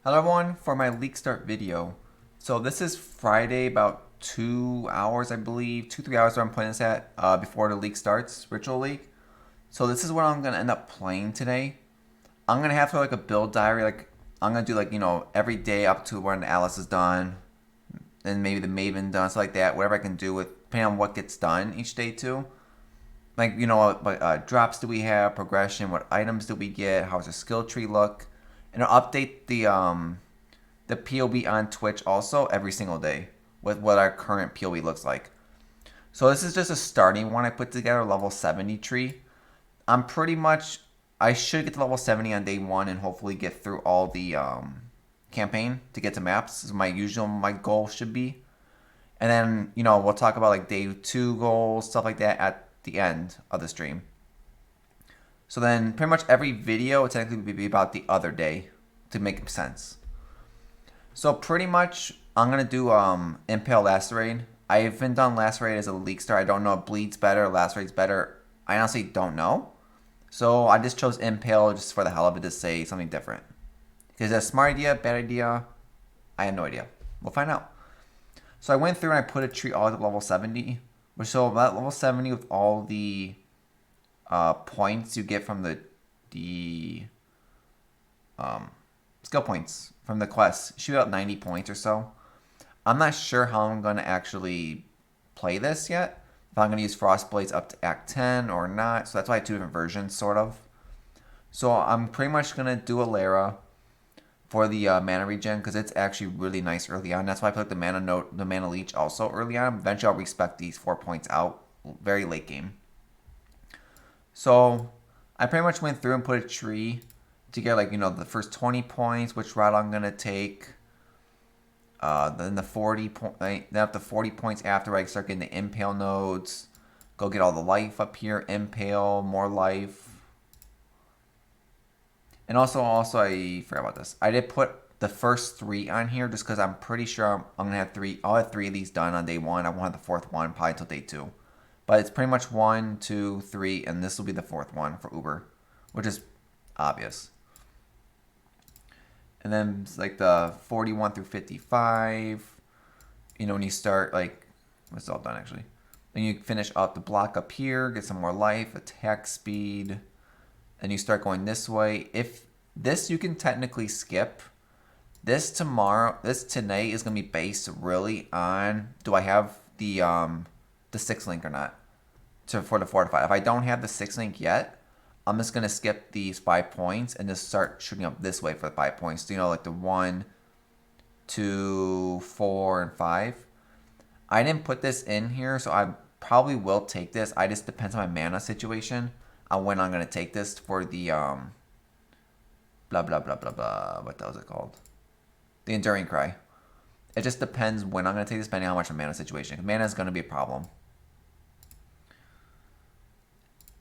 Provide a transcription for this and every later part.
Hello everyone for my leak start video. So this is Friday, about 2 hours I believe, 2-3 hours where I'm playing this at before the league starts, Ritual League. So this is what I'm gonna end up playing today. I'm gonna have to like a build diary, like I'm gonna do like every day up to when Alice is done, and maybe the Maven done, stuff like that. Whatever I can do with depending on what gets done each day too. Like what drops do we have, progression, what items do we get, how's the skill tree look, and I'll update the POE on Twitch also every single day with what our current POE looks like. So this is just a starting one I put together, level 70 tree. I'm pretty much, I should get to level 70 on day one and hopefully get through all the campaign to get to maps. Is my goal should be. And then, we'll talk about like day two goals, stuff like that at the end of the stream. So then pretty much every video will technically be about the other day to make sense. So pretty much, I'm gonna do Impale Lacerate. I haven't done Lacerate as a league star. I don't know if Bleed's better, Lacerate's better. I honestly don't know. So I just chose Impale just for the hell of it to say something different. Is that a smart idea, bad idea? I have no idea. We'll find out. So I went through and I put a tree all at level 70. Which so that level 70 with all the points you get from the skill points from the quest. Shoot out 90 points or so. I'm not sure how I'm going to actually play this yet. If I'm going to use Frostblades up to Act 10 or not. So that's why I have two different versions, sort of. So I'm pretty much going to do a Lara for the mana regen because it's actually really nice early on. That's why I put the mana leech also early on. Eventually I'll respec these 4 points out very late game. So I pretty much went through and put a tree to get like the first 20 points, which route I'm gonna take. Then the 40 point, then up to 40 points after I start getting the impale nodes. Go get all the life up here, impale, more life. And also I forgot about this. I did put the first 3 on here just because I'm pretty sure I'm gonna have 3. I'll have 3 of these done on day 1. I won't have the 4th one probably until day 2. But it's pretty much 1, 2, 3, and this will be the 4th one for Uber, which is obvious. And then it's like the 41 through 55. When you start like, it's all done actually. Then you finish up the block up here, get some more life, attack speed. Then you start going this way. If this you can technically skip. This tonight is gonna be based really on do I have the 6 link or not for the fortify. If I don't have the 6 link yet, I'm just gonna skip these 5 points and just start shooting up this way for the 5 points. Like the 1, 2, 4, and 5. I didn't put this in here, so I probably will take this. I just depends on my mana situation on when I'm gonna take this for the blah blah blah blah blah. What was it called? The Enduring Cry. It just depends when I'm gonna take this, depending on how much of mana situation. Mana is gonna be a problem.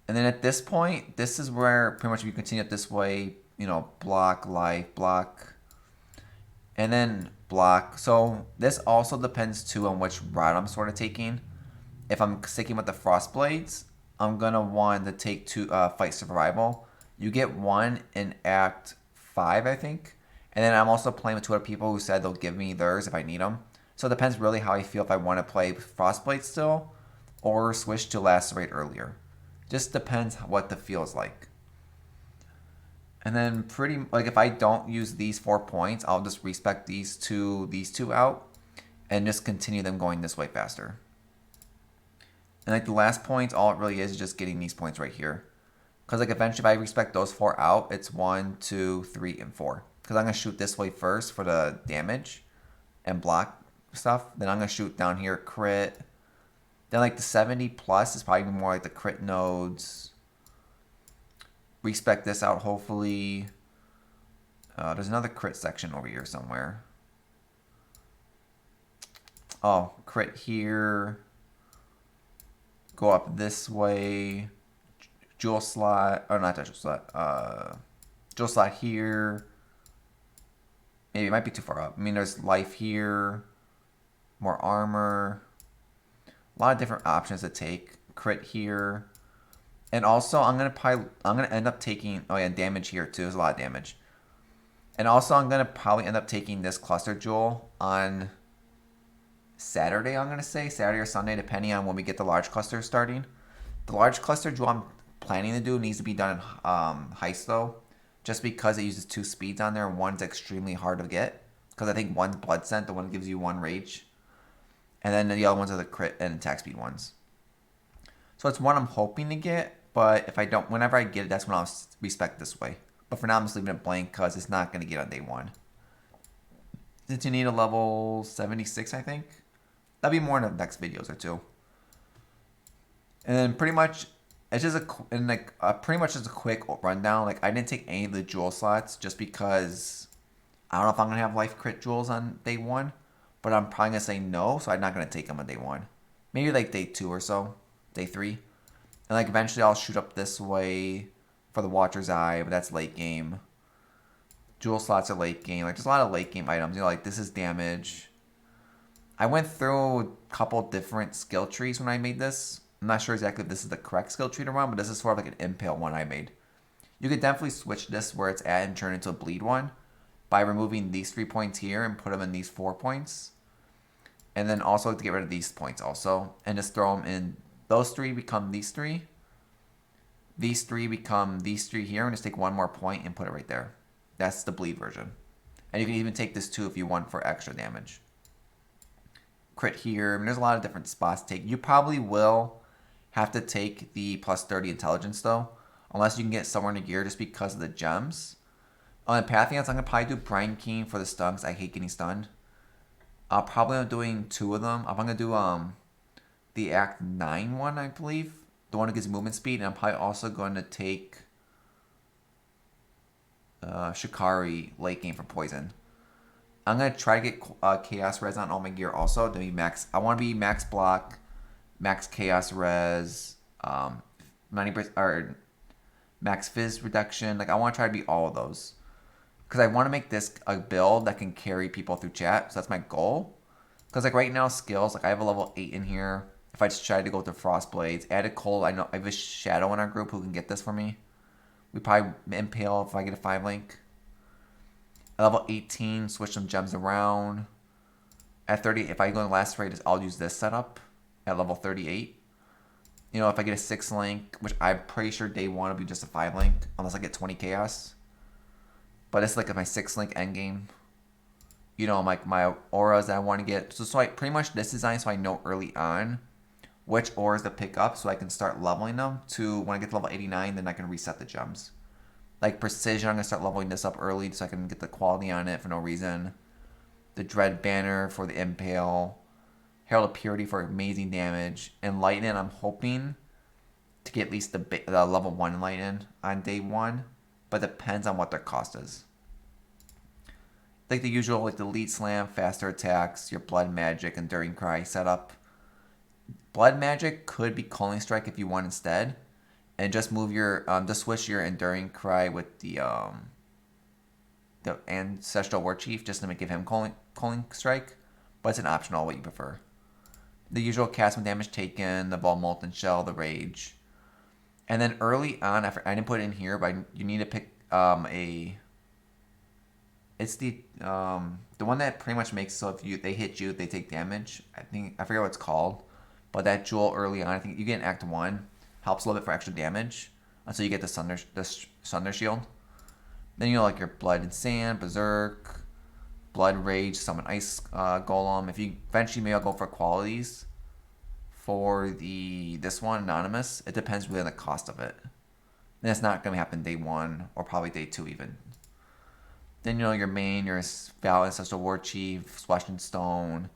And then at this point, this is where pretty much if you continue it this way, block, life, block, and then block. So this also depends too on which route I'm sort of taking. If I'm sticking with the Frostblades, I'm gonna want to take 2 fight survival. You get 1 in Act 5, I think. And then I'm also playing with 2 other people who said they'll give me theirs if I need them. So it depends really how I feel if I want to play Frostblade still or switch to Lacerate earlier. Just depends what the feel is like. And then if I don't use these 4 points, I'll just respec these two out and just continue them going this way faster. And like the last points, all it really is just getting these points right here. Because like eventually if I respec those 4 out, it's 1, 2, 3, and 4. Because I'm going to shoot this way first for the damage and block stuff. Then I'm going to shoot down here, crit. Then like the 70 plus is probably more like the crit nodes. Respec this out hopefully. There's another crit section over here somewhere. Oh, crit here. Go up this way. Jewel slot. Oh, not that jewel slot. Jewel slot here. Maybe it might be too far up. I mean, there's life here. More armor. A lot of different options to take. Crit here. And also, I'm gonna end up taking damage here too. There's a lot of damage. And also, I'm going to probably end up taking this cluster jewel on Saturday, I'm going to say. Saturday or Sunday, depending on when we get the large cluster starting. The large cluster jewel I'm planning to do needs to be done in heist, though. Just because it uses 2 speeds on there, and one's extremely hard to get. Because I think one's blood scent, the one gives you 1 rage. And then the other ones are the crit and attack speed ones. So it's one I'm hoping to get, but if I don't, whenever I get it, that's when I'll respec this way. But for now, I'm just leaving it blank because it's not going to get on day 1. Since you need a level 76, I think. That'll be more in the next videos or 2. And then pretty much, it's just pretty much just a quick rundown. Like, I didn't take any of the jewel slots just because I don't know if I'm going to have life crit jewels on day 1. But I'm probably going to say no, so I'm not going to take them on day 1. Maybe like day 2 or so. Day 3. And like eventually I'll shoot up this way for the Watcher's Eye, but that's late game. Jewel slots are late game. Like, there's a lot of late game items. You know, like, this is damage. I went through a couple different skill trees when I made this. I'm not sure exactly if this is the correct skill tree to run, but this is sort of like an Impale one I made. You could definitely switch this where it's at and turn it into a bleed one by removing these 3 points here and put them in these 4 points. And then also to get rid of these points also. And just throw them in. Those 3 become these 3. These 3 become these 3 here. And just take 1 more point and put it right there. That's the bleed version. And you can even take this too if you want for extra damage. Crit here. I mean, there's a lot of different spots to take. You probably will have to take the plus 30 intelligence though. Unless you can get somewhere in the gear just because of the gems. On the Pantheons, I'm going to probably do Brine King for the stuns. I hate getting stunned. I'll probably end up doing 2 of them. I'm going to do the Act 9 one, I believe. The one that gives movement speed. And I'm probably also going to take Shikari late game for poison. I'm going to try to get Chaos Res on all my gear also to be max. I want to be max block, max Chaos Res, 90% or max Fizz reduction. Like, I want to try to be all of those. Because I want to make this a build that can carry people through chat. So that's my goal. Because like right now, skills, like I have a level 8 in here. If I just try to go to Frostblades, add a Cold, I know I have a Shadow in our group who can get this for me. We probably Impale if I get a 5 link. At level 18, switch some gems around. At 30, if I go in the Lacerate, I'll use this setup at level 38. You know, if I get a 6 link, which I'm pretty sure day 1 will be just a 5 link, unless I get 20 Chaos. But it's like my 6 link endgame. You know, like my auras that I want to get. So I pretty much this design so I know early on which auras to pick up so I can start leveling them to when I get to level 89, then I can reset the gems. Like Precision, I'm going to start leveling this up early so I can get the quality on it for no reason. The Dread Banner for the Impale. Herald of Purity for amazing damage. And Lightning, I'm hoping to get at least the level 1 Lightning on day 1. But depends on what their cost is. Like the usual, like the Lead Slam, faster attacks, your Blood Magic, Enduring Cry setup. Blood Magic could be Calling Strike if you want instead. And just move your, just switch your Enduring Cry with the Ancestral War Chief just to give him Calling Strike. But it's an optional what you prefer. The usual cast with damage taken, the Ball Molten Shell, the Rage. And then early on, I didn't put it in here, but you need to pick it's the one that pretty much makes so if they hit you, they take damage. I forget what it's called, but that jewel early on, I think you get in Act 1, helps a little bit for extra damage until you get the Sunder Shield. Then you know like your Blood and Sand, Berserk, Blood Rage, Summon Ice Golem. If you eventually maybe I'll go for qualities. For this one, Anonymous, it depends really on the cost of it. And it's not going to happen day 1 or probably day 2 even. Then you know your main, your Val Ancestral War Chief, Swashing Stone.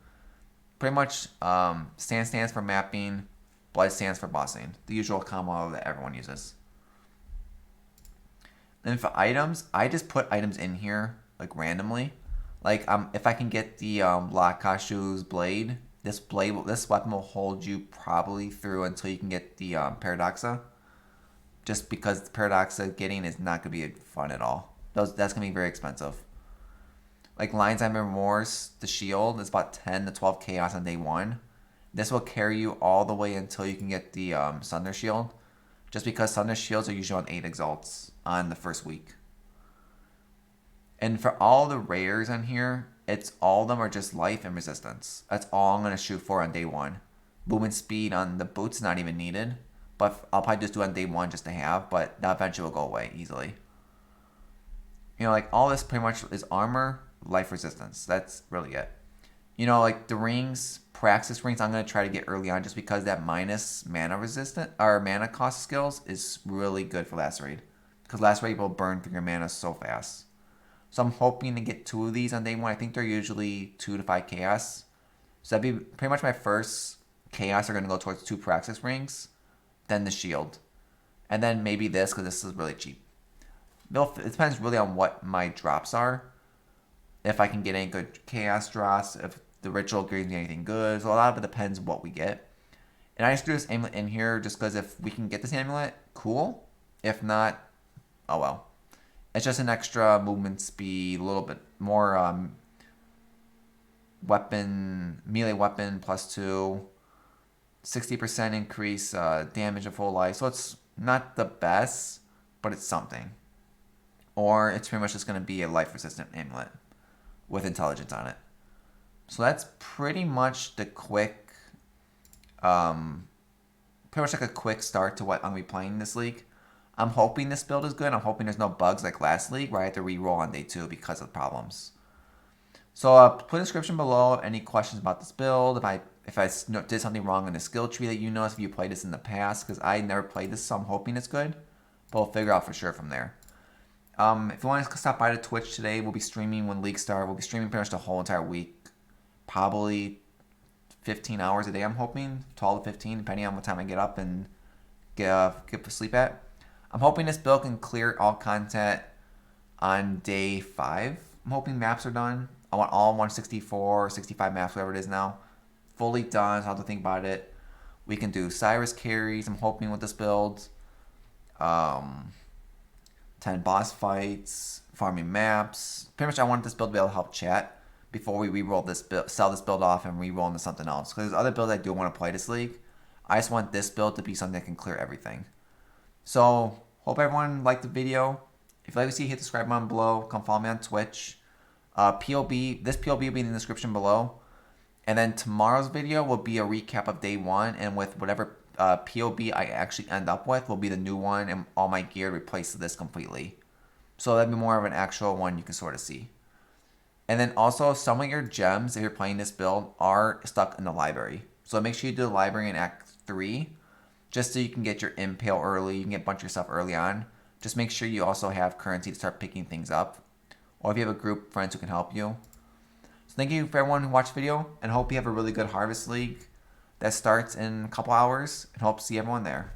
Pretty much Sand stands for mapping, Blood stands for bossing. The usual combo that everyone uses. Then for items, I just put items in here like randomly. Like if I can get the Lakashu's Blade. This weapon will hold you probably through until you can get the Paradoxa. Just because the Paradoxa getting is not going to be fun at all. That's going to be very expensive. Like Lion's Eye Remorse, the shield is about 10 to 12 Chaos on day 1. This will carry you all the way until you can get the Sunder Shield. Just because Sunder Shields are usually on 8 exalts on the first week. And for all the rares on here, it's all of them are just life and resistance. That's all I'm gonna shoot for on day one. Movement speed on the boots not even needed, but I'll probably just do it on day one just to have. But that eventually will go away easily. You know, like all this pretty much is armor, life resistance. That's really it. You know, like the rings, praxis rings, I'm gonna try to get early on just because that minus mana resistant or mana cost skills is really good for Lacerate. Because Lacerate will burn through your mana so fast. So I'm hoping to get 2 of these on day one. I think they're usually 2 to 5 chaos. So that'd be pretty much my first chaos are gonna go towards 2 praxis rings, then the shield, and then maybe this because this is really cheap. It depends really on what my drops are. If I can get any good chaos drops, if the ritual gives me anything good. So a lot of it depends what we get. And I just threw this amulet in here just because if we can get this amulet, cool. If not, oh well. It's just an extra movement speed, a little bit more melee weapon +2, 60% increase damage of full life. So it's not the best, but it's something. Or it's pretty much just going to be a life resistant amulet with intelligence on it. So that's pretty much the quick, pretty much like a quick start to what I'm going to be playing this league. I'm hoping this build is good. I'm hoping there's no bugs like last league where I had to re-roll on day 2 because of problems. So put a description below any questions about this build. If I did something wrong in the skill tree that you noticed, if you played this in the past, because I never played this, so I'm hoping it's good. But we'll figure out for sure from there. If you want to stop by to Twitch today, we'll be streaming when leagues start. We'll be streaming pretty much the whole entire week. Probably 15 hours a day, I'm hoping. 12 to 15, depending on what time I get up and get to sleep at. I'm hoping this build can clear all content on day 5. I'm hoping maps are done. I want all 164, 65 maps, whatever it is now, fully done. So I have to think about it. We can do Sirus carries, I'm hoping, with this build. 10 boss fights, farming maps. Pretty much I want this build to be able to help chat before we re-roll this build, sell this build off and re-roll into something else. Because there's other builds I do want to play this league. I just want this build to be something that can clear everything. So, hope everyone liked the video. If you like to see, hit the subscribe button below. Come follow me on Twitch. POB, this POB will be in the description below. And then tomorrow's video will be a recap of day 1. And with whatever POB I actually end up with will be the new one. And all my gear replaces this completely. So that'd be more of an actual one you can sort of see. And then also, some of your gems, if you're playing this build, are stuck in the library. So make sure you do the library in Act 3. Just so you can get your Impale early. You can get a bunch of your stuff early on. Just make sure you also have currency to start picking things up. Or if you have a group of friends who can help you. So thank you for everyone who watched the video. And hope you have a really good Harvest League that starts in a couple hours. And hope to see everyone there.